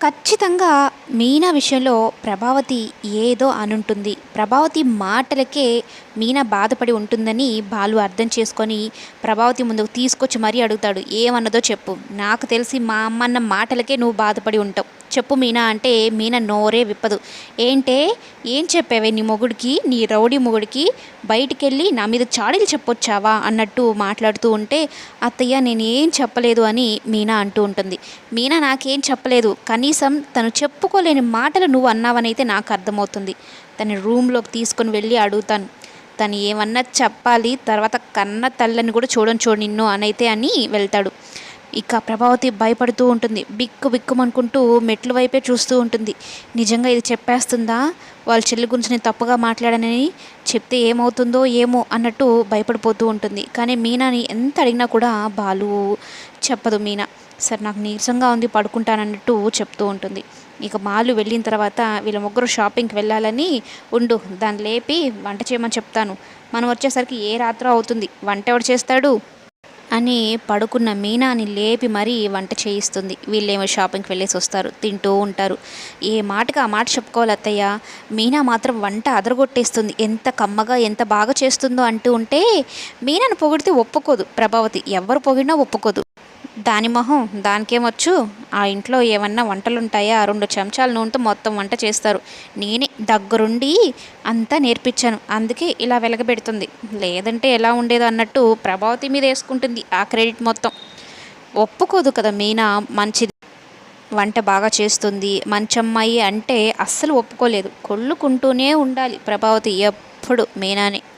ఖచ్చితంగా మీనా విషయంలో ప్రభావతి ఏదో అనుంటుంది. ప్రభావతి మాటలకే మీనా బాధపడి ఉంటుందని బాలు అర్థం చేసుకొని ప్రభావతి ముందుకు తీసుకొచ్చి మరీ అడుగుతాడు. ఏమన్నదో చెప్పు. నాకు తెలిసి మా అమ్మ అన్న మాటలకే నువ్వు బాధపడి ఉంటావు. చెప్పు మీనా అంటే మీనా నోరే విప్పదు. ఏంటే ఏం చెప్పావే నీ మొగుడికి, నీ రౌడీ మొగుడికి, బయటికెళ్ళి నా మీద చాడీలు చెప్పొచ్చావా అన్నట్టు మాట్లాడుతూ ఉంటే, అత్తయ్య నేనేం చెప్పలేదు అని మీనా అంటూ ఉంటుంది. మీనా నాకేం చెప్పలేదు, కనీసం తను చెప్పుకోలేని మాటలు నువ్వు అన్నావనైతే నాకు అర్థమవుతుంది. తన రూమ్లోకి తీసుకొని వెళ్ళి అడుగుతాను. తను ఏమన్నా చెప్పాలి, తర్వాత కన్న తల్లని కూడా చూడు నిన్ను అనైతే అని వెళ్తాడు. ఇక ప్రభావతి భయపడుతూ ఉంటుంది. బిక్కు బిక్కుమనుకుంటూ మెట్ల వైపే చూస్తూ ఉంటుంది. నిజంగా ఇది చెప్పేస్తుందా, వాళ్ళ చెల్లి గురించి నేను తప్పుగా మాట్లాడానని చెప్తే ఏమవుతుందో ఏమో అన్నట్టు భయపడిపోతూ ఉంటుంది. కానీ మీనాని ఎంత అడిగినా కూడా బాలు చెప్పదు. మీనా సరే నాకు నీరసంగా ఉంది పడుకుంటానన్నట్టు చెప్తూ ఉంటుంది. ఇక మాలు వెళ్ళిన తర్వాత వీళ్ళ ముగ్గురు షాపింగ్కి వెళ్ళాలని, ఉండు దాన్ని లేపి వంట చేయమని చెప్తాను, మనం వచ్చేసరికి ఏ రాత్రో అవుతుంది, వంట ఎవడు చేస్తాడు అని పడుకున్న మీనాని లేపి మరీ వంట చేయిస్తుంది. వీళ్ళేమో షాపింగ్కి వెళ్ళేసి వస్తారు, తింటూ ఉంటారు. ఏ మాటకి ఆ మాట చెప్పుకోవాలి అత్తయ్య, మీనా మాత్రం వంట అదరగొట్టేస్తుంది, ఎంత కమ్మగా ఎంత బాగా చేస్తుందో అంటూ ఉంటే మీనాను పొగిడితే ఒప్పుకోదు ప్రభావతి. ఎవరు పొగిడినా ఒప్పుకోదు. దాని మొహం దానికేమొచ్చు, ఆ ఇంట్లో ఏమన్నా వంటలుంటాయా, 2 చెంచాల నూనెతో మొత్తం వంట చేస్తారు, నేనే దగ్గరుండి అంతా నేర్పించాను, అందుకే ఇలా వెలగబెడుతుంది, లేదంటే ఎలా ఉండేదో అన్నట్టు ప్రభావతి మీద వేసుకుంటుంది ఆ క్రెడిట్ మొత్తం. ఒప్పుకోదు కదా మీనా. మంచిది, వంట బాగా చేస్తుంది, మంచమ్మాయి అంటే అస్సలు ఒప్పుకోలేదు. కొళ్ళుకుంటూనే ఉండాలి ప్రభావతి ఎప్పుడు మీనాని.